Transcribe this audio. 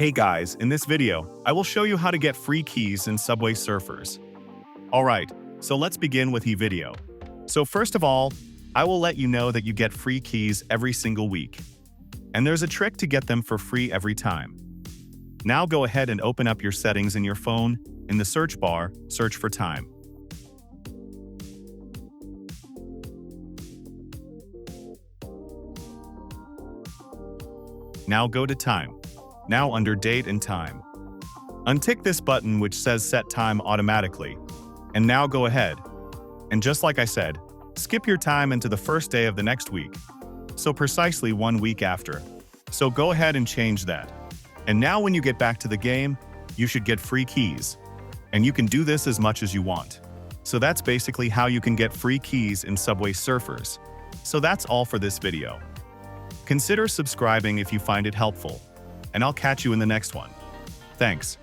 Hey guys, in this video, I will show you how to get free keys in Subway Surfers. Alright, so let's begin with e-video. So first of all, I will let you know that you get free keys every single week. And there's a trick to get them for free every time. Now go ahead and open up your settings in your phone. In the search bar, search for time. Now go to time. Now under date and time. Untick this button which says set time automatically. And now go ahead. And just like I said, skip your time into the first day of the next week. So precisely 1 week after. So go ahead and change that. And now when you get back to the game, you should get free keys. And you can do this as much as you want. So that's basically how you can get free keys in Subway Surfers. So that's all for this video. Consider subscribing if you find it helpful. And I'll catch you in the next one. Thanks.